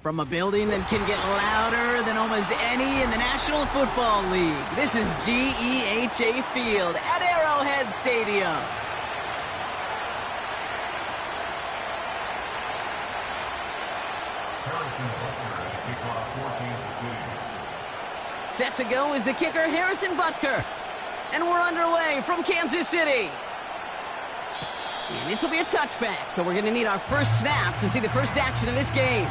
From a building that can get louder than almost any in the National Football League, this is GEHA Field at Arrowhead Stadium. Set to go is the kicker, Harrison Butker. And we're underway from Kansas City. And this will be a touchback, so we're going to need our first snap to see the first action of this game.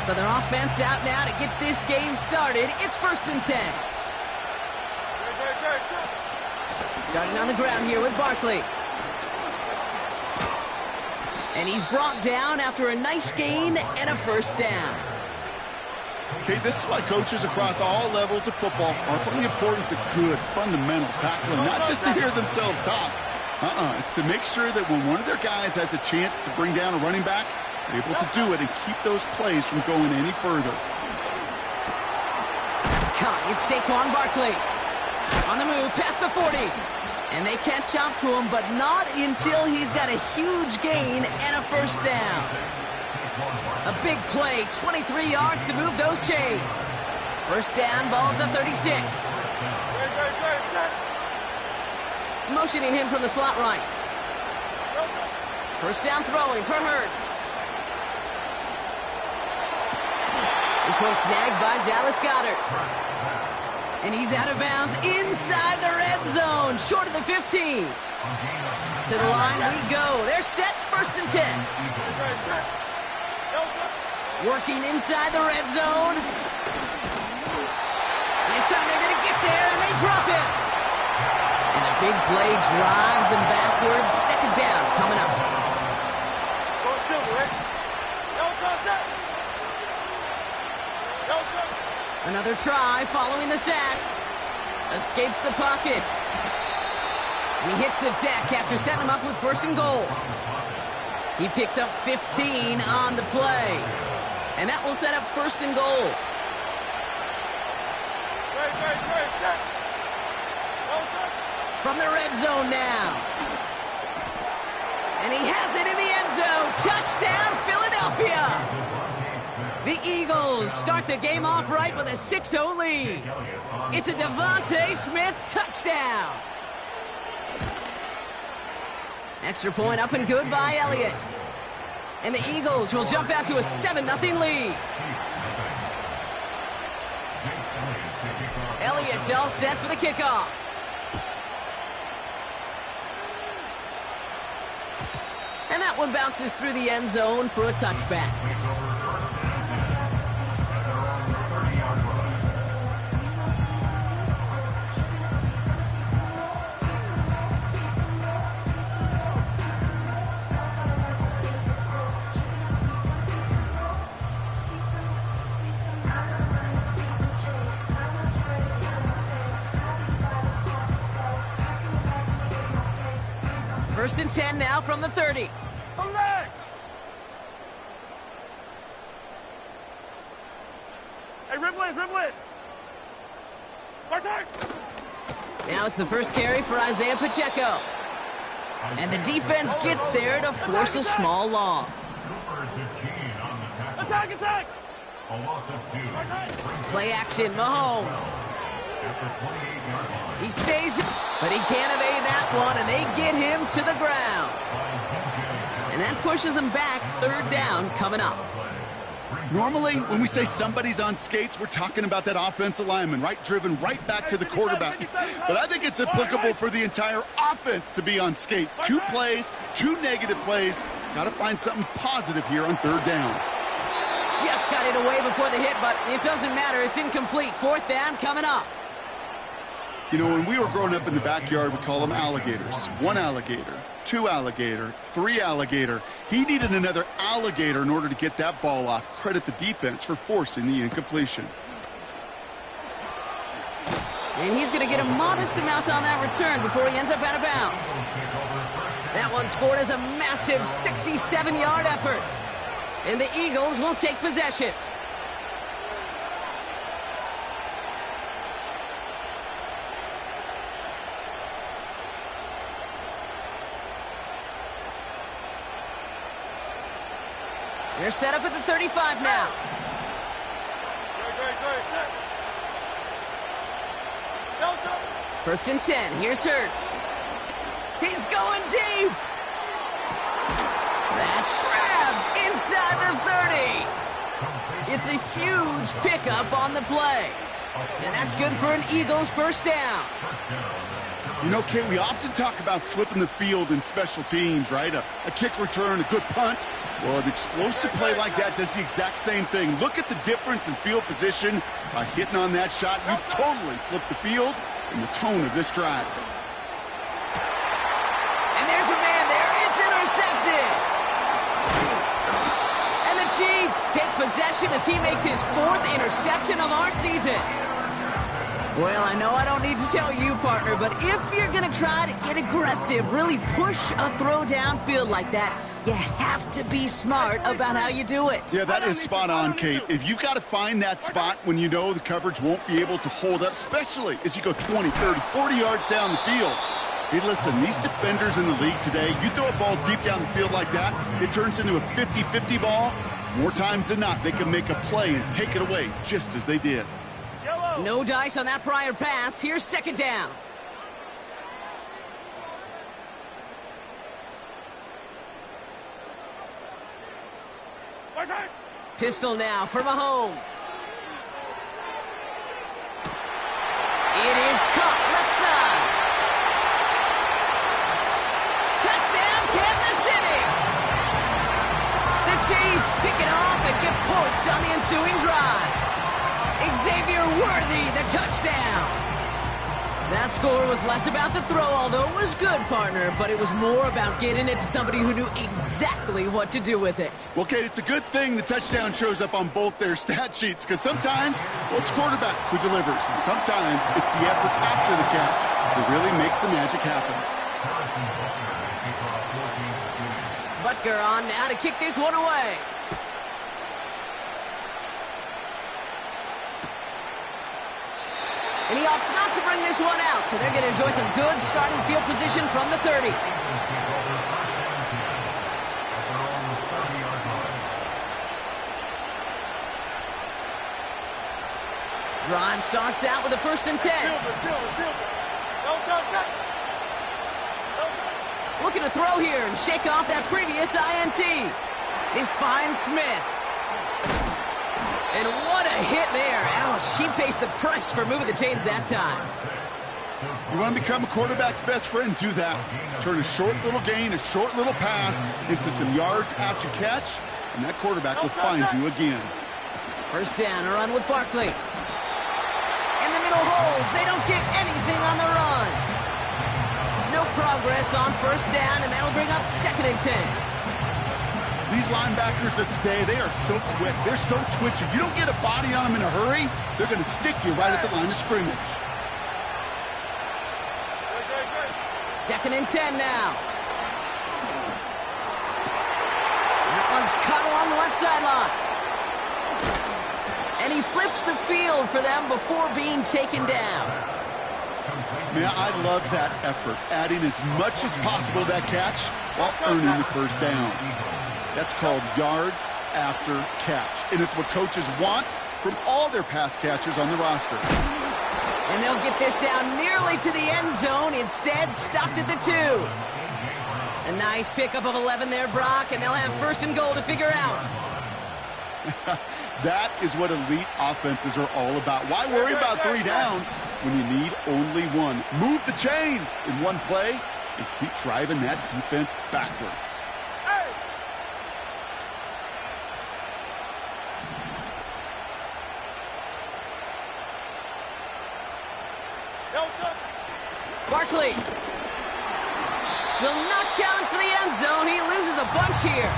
So their offense out now to get this game started. It's 1st and 10. Starting on the ground here with Barkley. And he's brought down after a nice gain and a first down. Okay, this is why coaches across all levels of football harp on the importance of good, fundamental tackling, not just to hear themselves talk. It's to make sure that when one of their guys has a chance to bring down a running back, they're able to do it and keep those plays from going any further. That's caught. It's Saquon Barkley. On the move, past the 40. And they catch up to him, but not until he's got a huge gain and a first down. A big play, 23 yards to move those chains. First down, ball at the 36. Motioning him from the slot right. First down throwing for Hurts. This one snagged by Dallas Goedert. And he's out of bounds inside the red zone, short of the 15. To the line we go. They're set, 1st and 10. Working inside the red zone. This time they're going to get there, and they drop it. And the big play drives them backwards. 2nd down coming up. Another try following the sack. Escapes the pocket. And he hits the deck after setting him up with 1st and goal. He picks up 15 on the play. And that will set up 1st and goal. From the red zone now. And he has it in the end zone. Touchdown, Philadelphia. The Eagles start the game off right with a 6-0 lead. It's a Devontae Smith touchdown. Extra point up and good by Elliott. And the Eagles will jump out to a 7-0 lead. Elliott's all set for the kickoff. And that one bounces through the end zone for a touchback. First and 10 now from the 30. Hey, Riblet! Now it's the first carry for Isaiah Pacheco. And the defense gets there to force a small loss. Attack! A loss of 2. Play action, Mahomes. He stays, but he can't evade that one, and they get him to the ground. And that pushes him back, 3rd down coming up. Normally, when we say somebody's on skates, we're talking about that offensive lineman, right? Driven right back to the quarterback. But I think it's applicable for the entire offense to be on skates. 2 plays, 2 negative plays. Got to find something positive here on 3rd down. Just got it away before the hit, but it doesn't matter. It's incomplete. 4th down coming up. You know, when we were growing up in the backyard, we call them alligators. 1 alligator, 2 alligator, 3 alligator. He needed another alligator in order to get that ball off. Credit the defense for forcing the incompletion. And he's going to get a modest amount on that return before he ends up out of bounds. That one scored as a massive 67-yard effort. And the Eagles will take possession. They're set up at the 35 now. First and 10. Here's Hurts. He's going deep. That's grabbed inside the 30. It's a huge pickup on the play. And that's good for an Eagles first down. You know, Kate, we often talk about flipping the field in special teams, right? A kick return, a good punt. Well, an explosive play like that does the exact same thing. Look at the difference in field position. By hitting on that shot, you've totally flipped the field and the tone of this drive. And there's a man there. It's intercepted. And the Chiefs take possession as he makes his 4th interception of our season. Well, I know I don't need to tell you, partner, but if you're going to try to get aggressive, really push a throw downfield like that, you have to be smart about how you do it. Yeah, that is spot on, Kate. If you've got to find that spot when you know the coverage won't be able to hold up, especially as you go 20, 30, 40 yards down the field. Hey, listen, these defenders in the league today, you throw a ball deep down the field like that, it turns into a 50-50 ball. More times than not, they can make a play and take it away just as they did. No dice on that prior pass. Here's second down. Pistol now for Mahomes. It is caught left side. Touchdown, Kansas City. The Chiefs pick it off and get points on the ensuing drive. Xavier Worthy, the touchdown. That score was less about the throw, although it was good, partner, but it was more about getting it to somebody who knew exactly what to do with it. Well, Kate, it's a good thing the touchdown shows up on both their stat sheets, because sometimes, well, it's quarterback who delivers, and sometimes it's the effort after the catch that really makes the magic happen. Butker on now to kick this one away. And he opts not to bring this one out, so they're going to enjoy some good starting field position from the 30. Drive starts out with a 1st and 10. Looking to throw here and shake off that previous INT. This finds Smith. And what a hit there. Ouch, she pays the price for moving the chains that time. You want to become a quarterback's best friend? Do that. Turn a short little gain, a short little pass into some yards after catch, and that quarterback will find you again. First down, a run with Barkley. In the middle holds. They don't get anything on the run. No progress on first down, and that'll bring up 2nd and 10. These linebackers of today, they are so quick. They're so twitchy. You don't get a body on them in a hurry, they're going to stick you right at the line of scrimmage. 2nd and 10 now. That one's cut along the left sideline. And he flips the field for them before being taken down. Man, I love that effort, adding as much as possible to that catch while earning the first down. That's called yards after catch, and it's what coaches want from all their pass catchers on the roster. And they'll get this down nearly to the end zone, instead stopped at the 2. A nice pickup of 11 there, Brock, and they'll have 1st and goal to figure out. That is what elite offenses are all about. Why worry about 3 downs when you need only 1? Move the chains in one play and keep driving that defense backwards. Barkley will not challenge for the end zone. He loses a bunch here.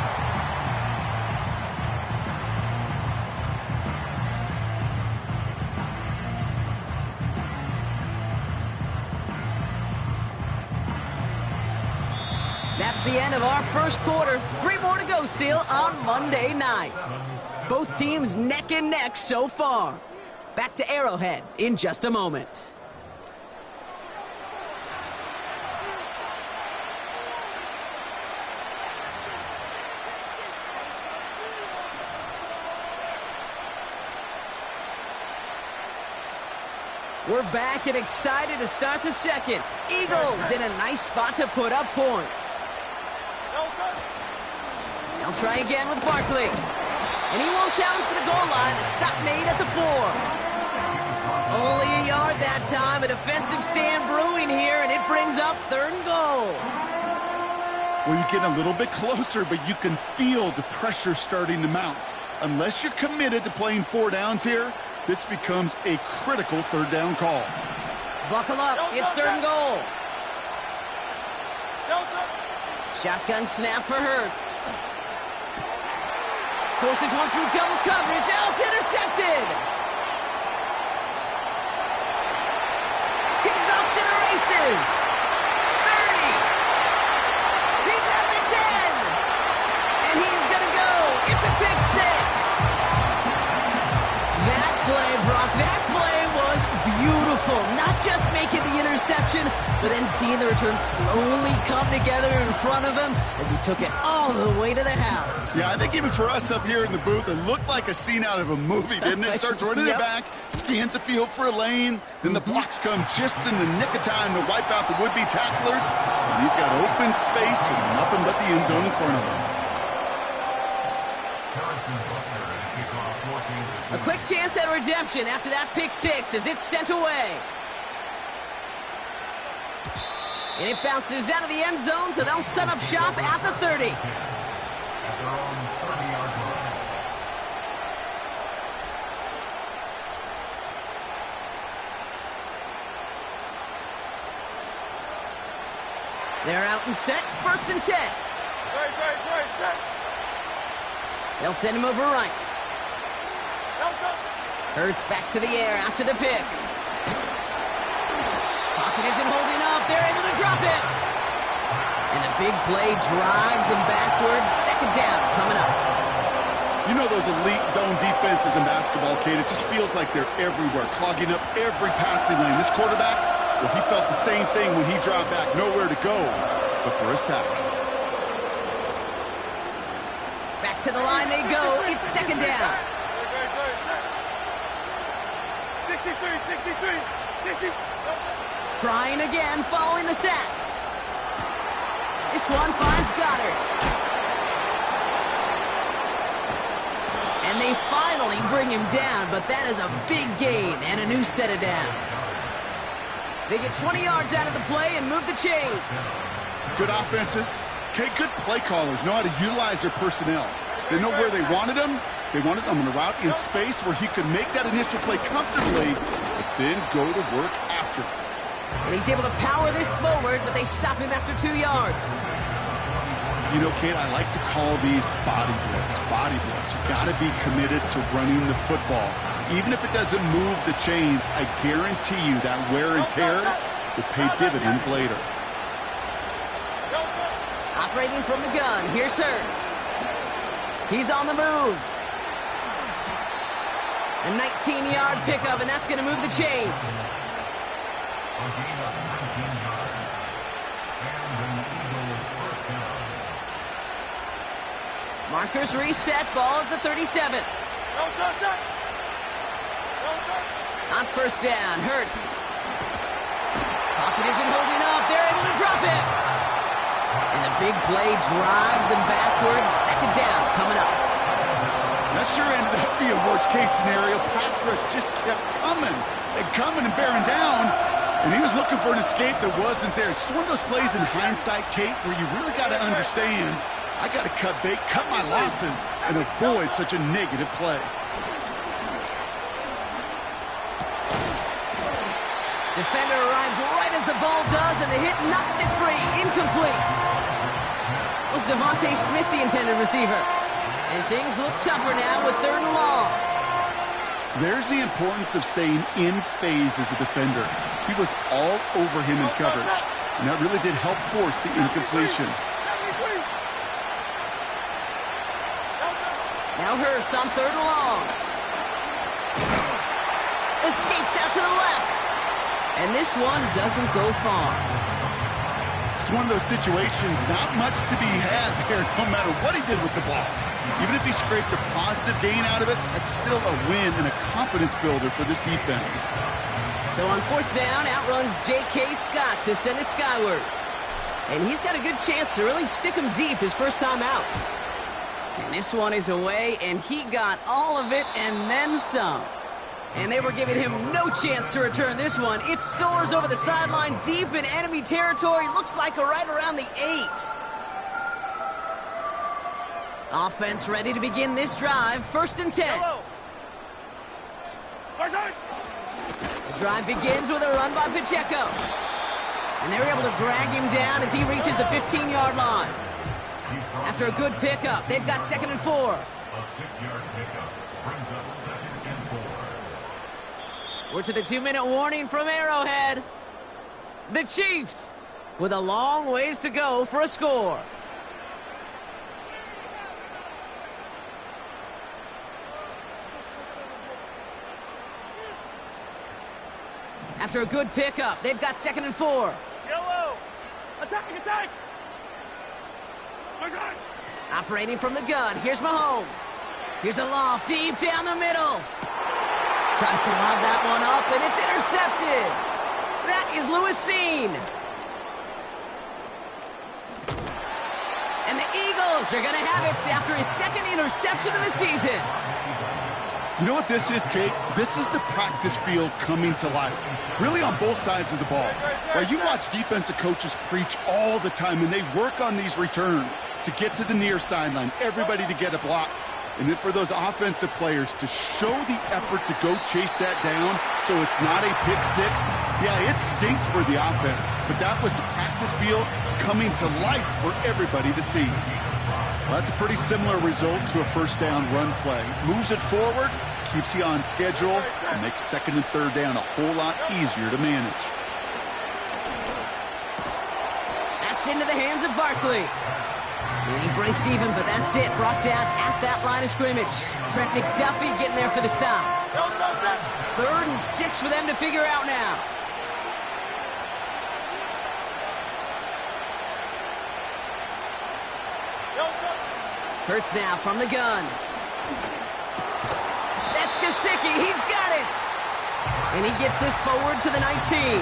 That's the end of our first quarter. 3 more to go still on Monday night. Both teams neck and neck so far. Back to Arrowhead in just a moment. We're back and excited to start the second. Eagles in a nice spot to put up points. They'll try again with Barkley. And he won't challenge for the goal line. The stop made at the 4. Only a yard that time. A defensive stand brewing here, and it brings up 3rd and goal. Well, you get a little bit closer, but you can feel the pressure starting to mount. Unless you're committed to playing 4 downs here, this becomes a critical 3rd down call. Buckle up. It's 3rd and goal. Shotgun snap for Hurts. Forces one through double coverage. Oh, it's intercepted. He's off to the races. 30. He's at the 10. And he's going to go. It's a pick 6. That play, Brock, that play was beautiful. Not just making the interception, but then seeing the return slowly come together in front of him as he took it all the way to the house. Yeah, I think even for us up here in the booth, it looked like a scene out of a movie, didn't it? Starts running it back, scans the field for a lane, then the blocks come just in the nick of time to wipe out the would-be tacklers, and he's got open space and nothing but the end zone in front of him. A quick chance at redemption after that pick 6 as it's sent away. And it bounces out of the end zone, so they'll set up shop at the 30. They're out and set, 1st and 10. They'll send him over right. Hurts back to the air after the pick. Pocket isn't holding up. They're able to drop it. And the big play drives them backwards. 2nd down coming up. You know those elite zone defenses in basketball, Kate, it just feels like they're everywhere, clogging up every passing lane. This quarterback, well, he felt the same thing when he dropped back. Nowhere to go but for a sack. Back to the line they go. It's 2nd down. 63. Trying again, following the sack. This one finds Goddard. And they finally bring him down, but that is a big gain and a new set of downs. They get 20 yards out of the play and move the chains. Good offenses. Okay, good play callers know how to utilize their personnel. They know where they wanted them. They wanted them on a route in space where he could make that initial play comfortably, but then go to work after. And he's able to power this forward, but they stop him after 2 yards. You know, Kate, I like to call these body blows. Body blows. You got to be committed to running the football. Even if it doesn't move the chains, I guarantee you that wear and tear will pay dividends later. Operating from the gun, here's Hurts. He's on the move. A 19-yard pickup, and that's going to move the chains. Markers reset, ball at the 37. On 1st down, Hurts. Pocket isn't holding up. They're able to drop it. And the big play drives them backwards. 2nd down coming up. That sure ended up being a worst-case scenario. Pass rush just kept coming and bearing down. And he was looking for an escape that wasn't there. It's one of those plays in hindsight, Kate, where you really got to understand, I got to cut bait, cut my losses, and avoid such a negative play. Defender arrives right as the ball does, and the hit knocks it free. Incomplete. Was Devontae Smith the intended receiver? And things look tougher now with 3rd and long. There's the importance of staying in phase as a defender. He was all over him in coverage, and that really did help force the incompletion. Now Hurts on 3rd and long. Escapes out to the left. And this one doesn't go far. It's one of those situations, not much to be had there no matter what he did with the ball. Even if he scraped a positive gain out of it, that's still a win and a confidence builder for this defense. So on fourth down, outruns J.K. Scott to send it skyward. And he's got a good chance to really stick him deep his first time out. And this one is away, and he got all of it and then some. And they were giving him no chance to return this one. It soars over the sideline deep in enemy territory. Looks like right around the 8. Offense ready to begin this drive. 1st and 10. The drive begins with a run by Pacheco. And they were able to drag him down as he reaches the 15-yard line. After a good pickup, they've got 2nd and 4. A 6-yard pickup brings up 2nd and 4. We're to the 2-minute warning from Arrowhead. The Chiefs with a long ways to go for a score. After a good pickup, they've got 2nd and 4. Yellow! Attack! Operating from the gun, here's Mahomes. Here's a loft deep down the middle. Tries to lob that one up, and it's intercepted. That is Lewis Cine. And the Eagles are going to have it after his 2nd interception of the season. You know what this is, Kate? This is the practice field coming to life, really on both sides of the ball. Now, you watch defensive coaches preach all the time, and they work on these returns to get to the near sideline, everybody to get a block. And then for those offensive players to show the effort to go chase that down so it's not a pick six, yeah, it stinks for the offense. But that was the practice field coming to life for everybody to see. Well, that's a pretty similar result to a 1st down run play. Moves it forward, keeps you on schedule, and makes 2nd and 3rd down a whole lot easier to manage. That's into the hands of Barkley. And he breaks even, but that's it. Brought down at that line of scrimmage. Trent McDuffie getting there for the stop. 3rd and 6 for them to figure out now. Hurts now from the gun. That's Gesicki. He's got it. And he gets this forward to the 19.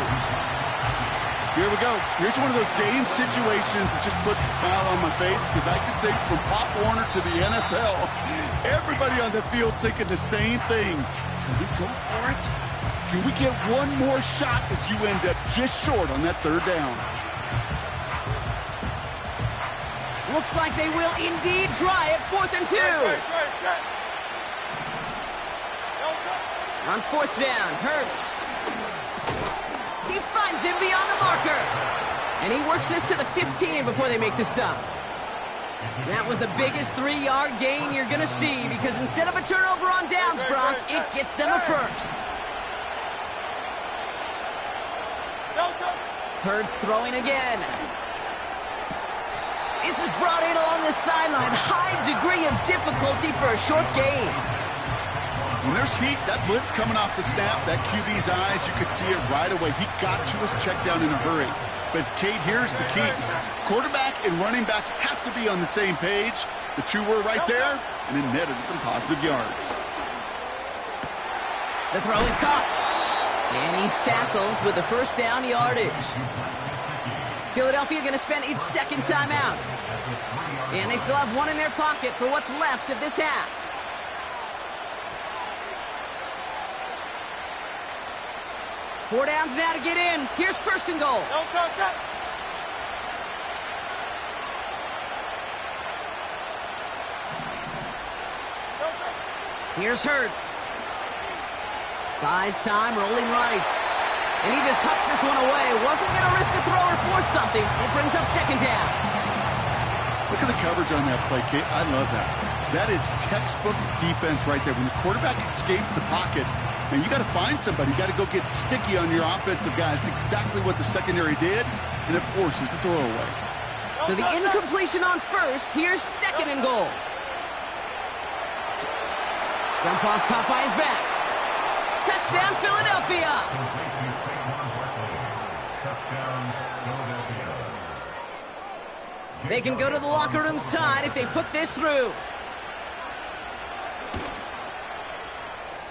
Here we go. Here's one of those game situations that just puts a smile on my face because I can think from Pop Warner to the NFL, everybody on the field thinking the same thing. Can we go for it? Can we get one more shot as you end up just short on that 3rd down? Looks like they will indeed try it. 4th and 2. On 4th down, Hurts. He finds him beyond the marker. And he works this to the 15 before they make the stop. That was the biggest 3-yard gain you're going to see because instead of a turnover on downs, Brock, it gets them a 1st. Hurts throwing again. This is brought in along the sideline. High degree of difficulty for a short gain. When there's heat, that blitz coming off the snap, that QB's eyes, you could see it right away. He got to his check down in a hurry. But, Kate, here's the key. Quarterback and running back have to be on the same page. The two were right there, and it netted some positive yards. The throw is caught. And he's tackled with the 1st down yardage. Philadelphia going to spend its 2nd timeout. And they still have one in their pocket for what's left of this half. Four downs now to get in. Here's 1st and goal. Here's Hurts. Buys time, rolling right. And he just hucks this one away. Wasn't going to risk a throw or force something. It brings up 2nd down. Look at the coverage on that play, Kate. I love that. That is textbook defense right there. When the quarterback escapes the pocket, man, you got to find somebody. You got to go get sticky on your offensive guy. It's exactly what the secondary did, and it forces the throw away. So the incompletion on 1st. Here's 2nd and goal. Dump off caught by his back. Touchdown, Philadelphia. They can go to the locker rooms tied if they put this through.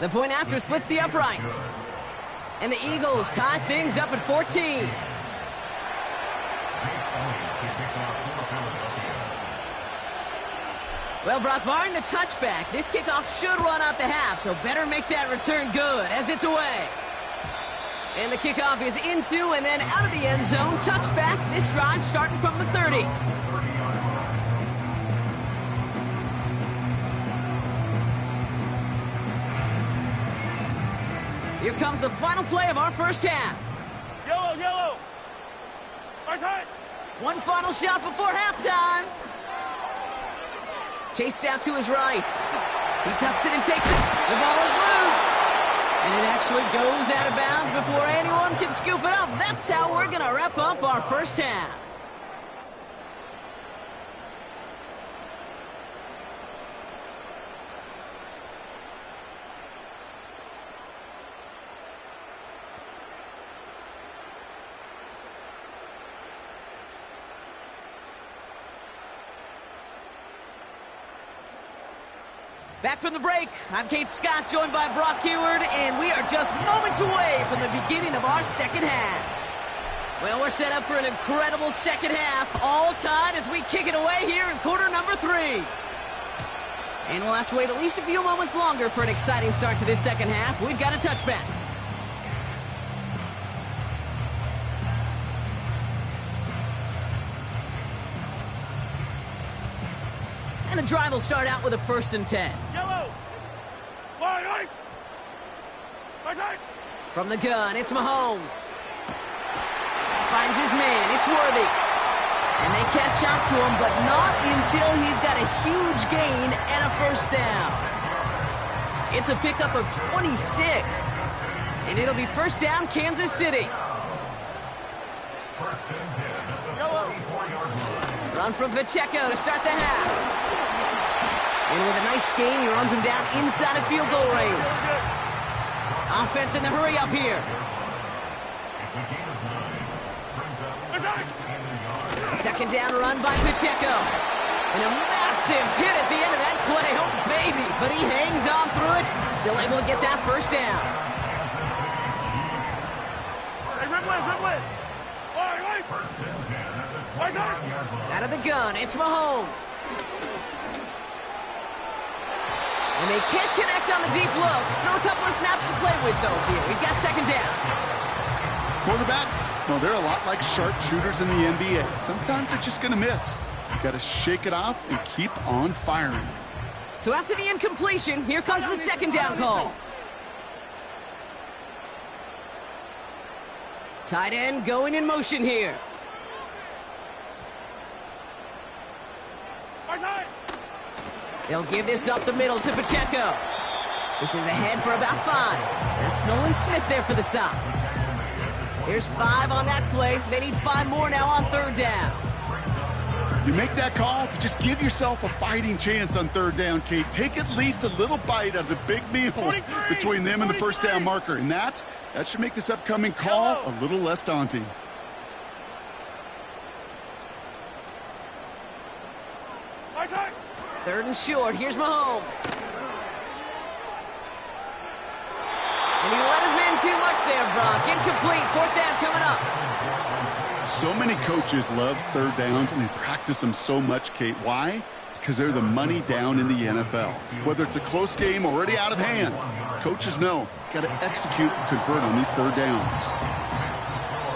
The point after splits the uprights. And the Eagles tie things up at 14. Well, Brock, barring the touchback, this kickoff should run out the half, so better make that return good as it's away. And the kickoff is into and then out of the end zone. Touchback, this drive starting from the 30. Here comes the final play of our first half. Yellow, yellow. Right side. One final shot before halftime. Chased out to his right. He tucks it and takes it. The ball is loose. And it actually goes out of bounds before anyone can scoop it up. That's how we're going to wrap up our first half. Back from the break, I'm Kate Scott, joined by Brock Huard, and we are just moments away from the beginning of our second half. Well, we're set up for an incredible second half, all tied as we kick it away here in quarter number 3. And we'll have to wait at least a few moments longer for an exciting start to this second half. We've got a touchback. And the drive will start out with a 1st and 10. Yellow. Right. Right side. From the gun, it's Mahomes. Finds his man, it's Worthy. And they catch up to him, but not until he's got a huge gain and a 1st down. It's a pickup of 26. And it'll be 1st down, Kansas City. Yellow. Run from Pacheco to start the half. And with a nice gain, he runs him down inside of field goal range. Offense in the hurry up here. Second down run by Pacheco. And a massive hit at the end of that play. Oh, baby. But he hangs on through it. Still able to get that 1st down. Hey, Ridley. Right side. Out of the gun, it's Mahomes. And they can't connect on the deep look. Still a couple of snaps to play with, though, here. We've got 2nd down. Quarterbacks, well, they're a lot like sharpshooters in the NBA. Sometimes they're just going to miss. You got to shake it off and keep on firing. So after the incompletion, here comes the 2nd down call. Tight end going in motion here. Right side. They'll give this up the middle to Pacheco. This is ahead for about 5. That's Nolan Smith there for the stop. Here's 5 on that play. They need 5 more now on 3rd down. You make that call to just give yourself a fighting chance on 3rd down, Kate. Take at least a little bite out of the big meal between them and the 1st down marker. And that should make this upcoming call a little less daunting. Right side. 3rd and short. Here's Mahomes. And he let his man too much there, Brock. Incomplete. 4th down coming up. So many coaches love 3rd downs, and they practice them so much, Kate. Why? Because they're the money down in the NFL. Whether it's a close game already out of hand, coaches know, got to execute and convert on these 3rd downs.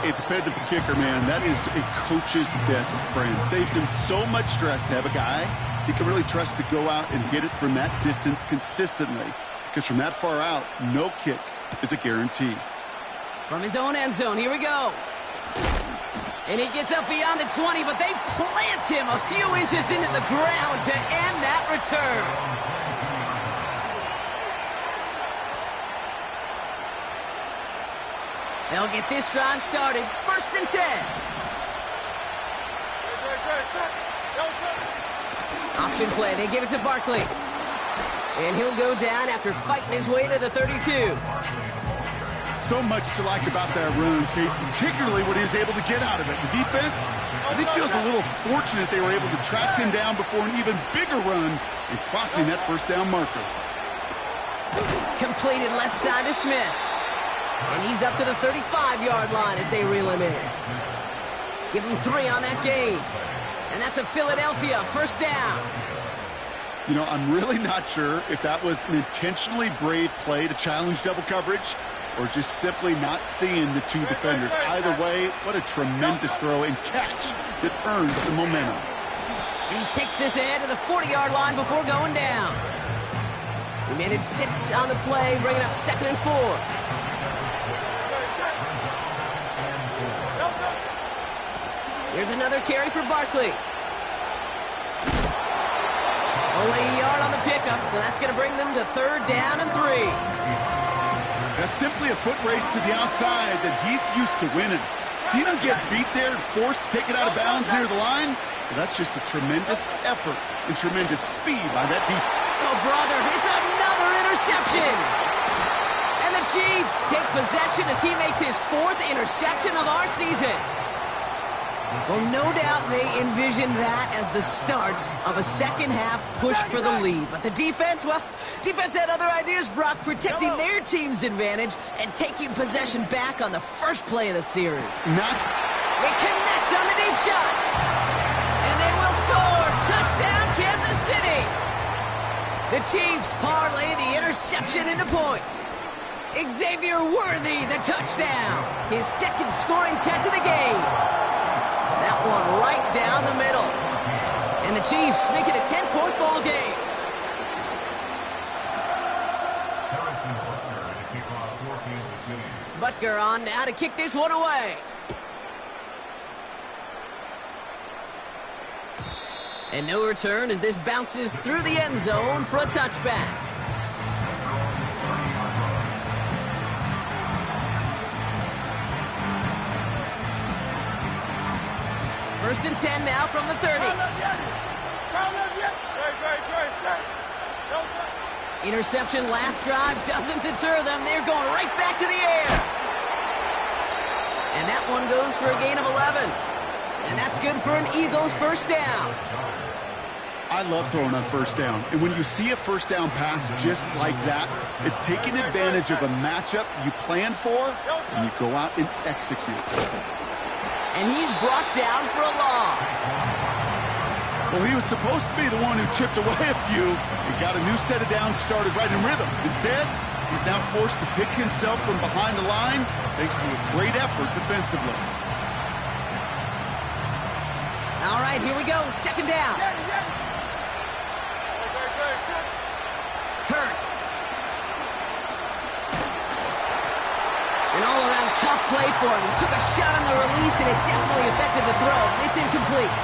A dependable kicker, man, that is a coach's best friend. Saves him so much stress to have a guy he can really trust to go out and hit it from that distance consistently. Because from that far out, no kick is a guarantee. From his own end zone, here we go. And he gets up beyond the 20, but they plant him a few inches into the ground to end that return. They'll get this drive started. 1st and 10. Option play. They give it to Barkley. And he'll go down after fighting his way to the 32. So much to like about that run, Kate, particularly what he was able to get out of it. The defense, I think, feels a little fortunate they were able to track him down before an even bigger run and crossing that 1st down marker. Completed left side to Smith. And he's up to the 35-yard line as they reel him in. Give him 3 on that game. And that's a Philadelphia first down. You know, I'm really not sure if that was an intentionally brave play to challenge double coverage or just simply not seeing the two defenders. Either way, what a tremendous throw and catch that earns some momentum. And he takes this ahead to the 40-yard line before going down. He managed 6 on the play, bringing up 2nd and 4. Here's another carry for Barkley. Only a yard on the pickup, so that's going to bring them to 3rd down and 3. That's simply a foot race to the outside that he's used to winning. Seeing him get beat there and forced to take it out of bounds near the line, well, that's just a tremendous effort and tremendous speed by that defense. Oh, brother, it's another interception. And the Chiefs take possession as he makes his 4th interception of our season. Well, no doubt they envisioned that as the start of a second-half push for the lead. But the defense, well, defense had other ideas, Brock, protecting their team's advantage and taking possession back on the first play of the series. They connect on the deep shot. And they will score. Touchdown, Kansas City. The Chiefs parlay the interception into points. Xavier Worthy, the touchdown. His 2nd scoring catch of the game. That one right down the middle. And the Chiefs make it a 10-point ball game. Butker on now to kick this one away. And no return as this bounces through the end zone for a touchback. First and 10 now from the 30. Interception last drive doesn't deter them. They're going right back to the air. And that one goes for a gain of 11. And that's good for an Eagles first down. I love throwing on first down. And when you see a first down pass just like that, it's taking advantage of a matchup you plan for, and you go out and execute. And he's brought down for a loss. Well, he was supposed to be the one who chipped away a few and got a new set of downs started right in rhythm. Instead, he's now forced to pick himself from behind the line thanks to a great effort defensively. All right, here we go. 2nd down. Hurts. An all-around tough play for him. He took a shot on the release, and it definitely affected the throw. It's incomplete.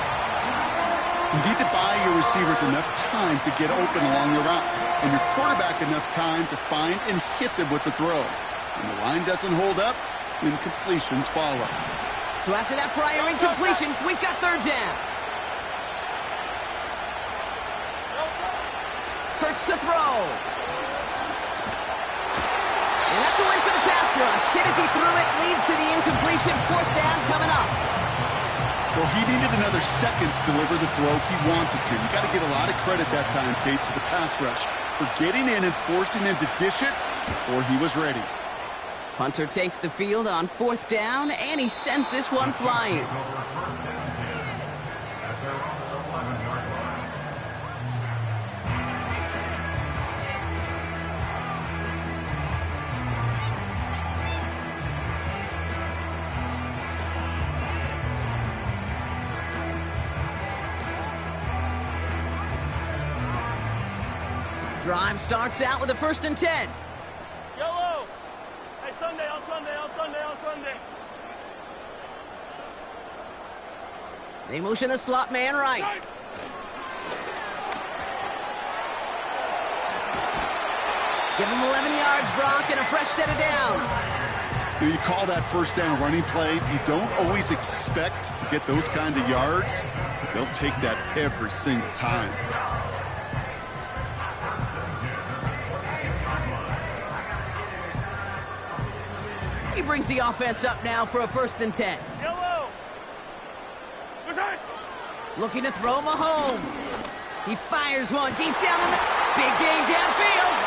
You need to buy your receivers enough time to get open along the route, and your quarterback enough time to find and hit them with the throw. When the line doesn't hold up, incompletions follow. So after that prior incompletion, we've got 3rd down. Hurts the throw. And that's a win for the pass rush. Hit as he threw it, leads to the incompletion. 4th down coming up. Well, he needed another second to deliver the throw he wanted to. You got to give a lot of credit that time, Kate, to the pass rush for getting in and forcing him to dish it before he was ready. Punter takes the field on 4th down, and he sends this one flying. Drive starts out with a 1st and 10. Yellow. Hey, Sunday, on Sunday, on Sunday, on Sunday. They motion the slot man right. Give him 11 yards, Brock, and a fresh set of downs. You call that first down running play. You don't always expect to get those kind of yards, but they'll take that every single time. He brings the offense up now for a 1st and 10. Yellow. Looking to throw Mahomes. He fires one deep down the middle. Big game downfield.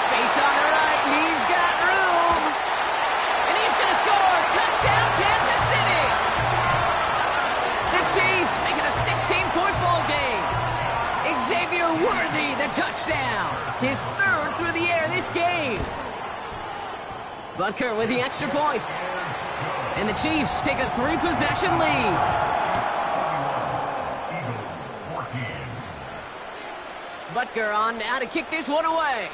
Space on the right. He's got room. a touchdown. His third through the air this game. Butker with the extra point. And the Chiefs take a 3-possession lead. Eagles 14. Butker on now to kick this one away.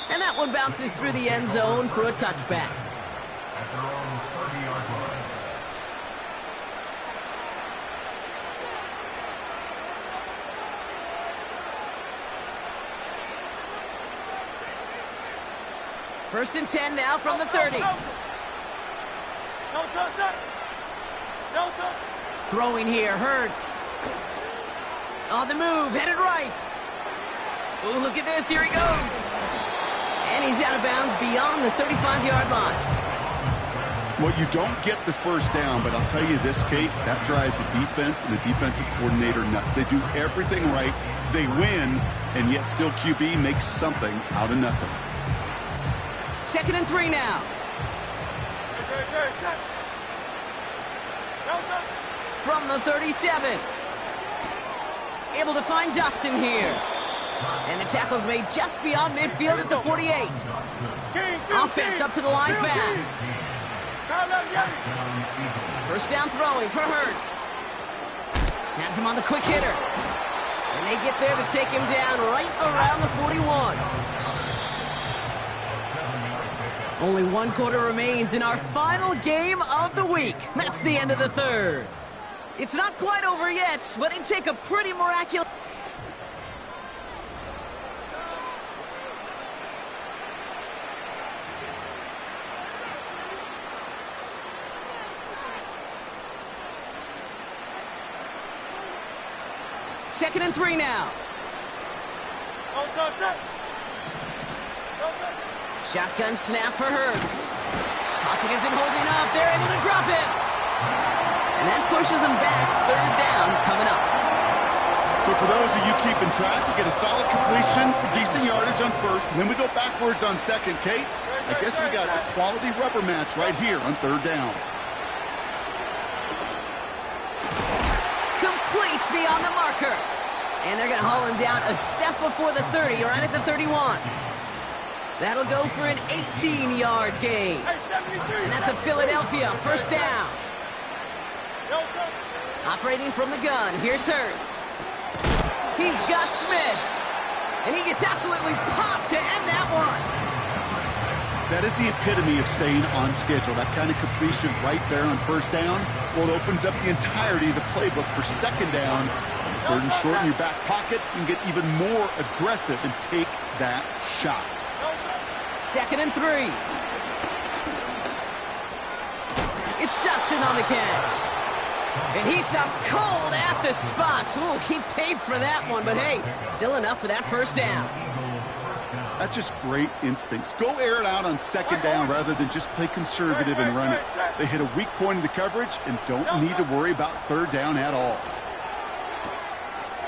And that one bounces through the end zone for a touchback. At their own 30-yard line. First and 10 now from the 30. Throwing here, Hurts. On the move, headed right. Oh, look at this, here he goes. And he's out of bounds beyond the 35-yard line. Well, you don't get the first down, but I'll tell you this, Kate, that drives the defense and the defensive coordinator nuts. They do everything right, they win, and yet still QB makes something out of nothing. 2nd and 3 now. From the 37. Able to find Dotson here. And the tackle's made just beyond midfield at the 48. Offense up to the line fast. First down throwing for Hurts. Has him on the quick hitter. And they get there to take him down right around the 41. Only 1 quarter remains in our final game of the week. That's the end of the third. It's not quite over yet, but it'd take a pretty miraculous... Second and 3 now. Shotgun snap for Hurts. Pocket isn't holding up. They're able to drop it. And that pushes them back. 3rd down coming up. So for those of you keeping track, we get a solid completion for decent yardage on first, and then we go backwards on second. Kate, I guess we got a quality rubber match right here on 3rd down. Complete beyond the marker. And they're going to haul him down a step before the 30, right at the 31. That'll go for an 18-yard gain. And that's a Philadelphia first down. Operating from the gun, here's Hurts. He's got Smith. And he gets absolutely popped to end that one. That is the epitome of staying on schedule. That kind of completion right there on first down. Well, it opens up the entirety of the playbook for second down. 3rd and short in your back pocket. You can get even more aggressive and take that shot. 2nd and 3. It's Dotson on the catch. And he stopped cold at the spot. Ooh, he paid for that one, but hey, still enough for that first down. That's just great instincts. Go air it out on second down rather than just play conservative and run it. They hit a weak point in the coverage and don't need to worry about 3rd down at all.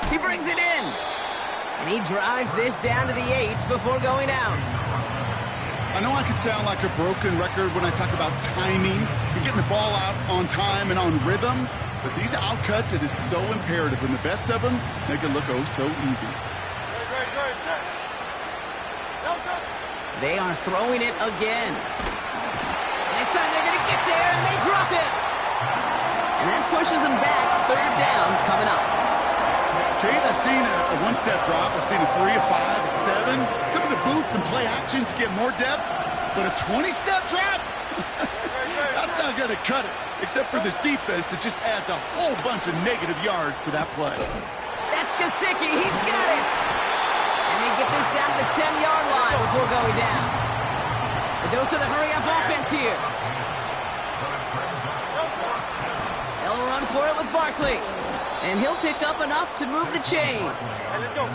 He brings it in. And he drives this down to the 8 before going out. I know I could sound like a broken record when I talk about timing and getting the ball out on time and on rhythm, but these outcuts, it is so imperative, and the best of them make it look oh so easy. They are throwing it again. This time they're going to get there, and they drop it. And that pushes them back. 3rd down coming up. Kate, I've seen a 1-step drop. I've seen a 3, a 5, a 7. Some of the boots and play actions get more depth, but a 20-step drop? That's not going to cut it, except for this defense. It just adds a whole bunch of negative yards to that play. That's Gesicki. He's got it. And they get this down to the 10-yard line before going down. A dose of the hurry-up offense here. They'll run for it with Barkley. And he'll pick up enough to move the chains. Let's go.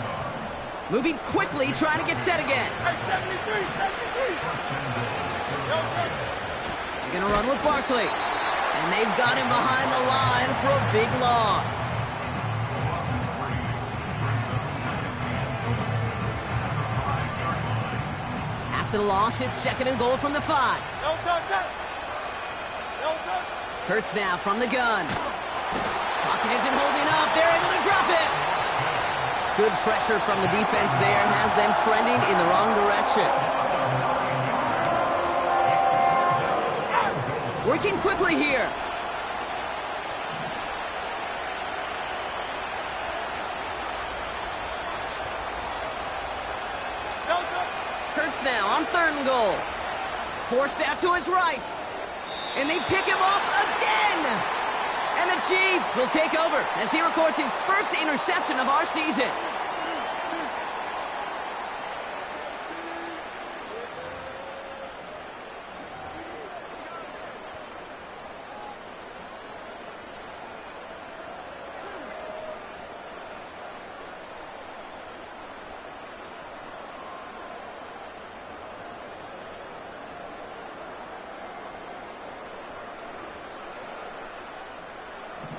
Moving quickly, trying to get set again. Hey, 73. They're going to run with Barkley. And they've got him behind the line for a big loss. After the loss, it's 2nd and goal from the 5. Hurts now from the gun. Pocket isn't holding up. They're able to drop it. Good pressure from the defense there has them trending in the wrong direction. Working quickly here. Hurts now on 3rd and goal. Forced out to his right. And they pick him off again. And the Chiefs will take over as he records his first interception of our season.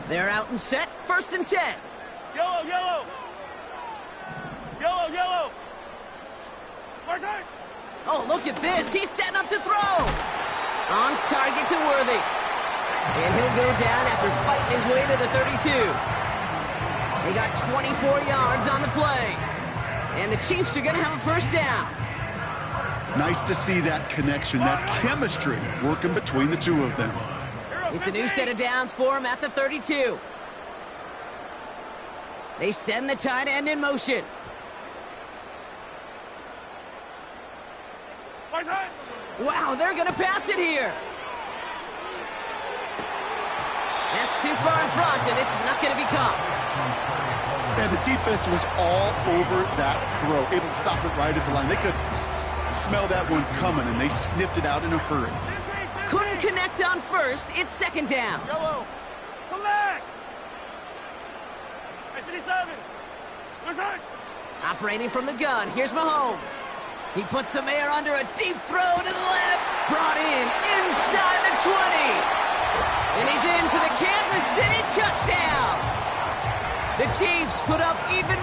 They're out and set. 1st and 10. Yellow, yellow. Yellow, yellow. Martin. Oh, look at this. He's setting up to throw. On target to Worthy. And he'll go down after fighting his way to the 32. They got 24 yards on the play. And the Chiefs are going to have a 1st down. Nice to see that connection, that chemistry working between the two of them. It's a new set of downs for him at the 32. They send the tight end in motion. Wow, they're going to pass it here. That's too far in front, and it's not going to be caught. And the defense was all over that throw, able to stop it right at the line. They could smell that one coming, and they sniffed it out in a hurry. Couldn't connect on 1st. It's 2nd down. Yellow. Come back. 57. Operating from the gun, here's Mahomes. He puts some air under a deep throw to the left. Brought in inside the 20. And he's in for the Kansas City touchdown. The Chiefs put up even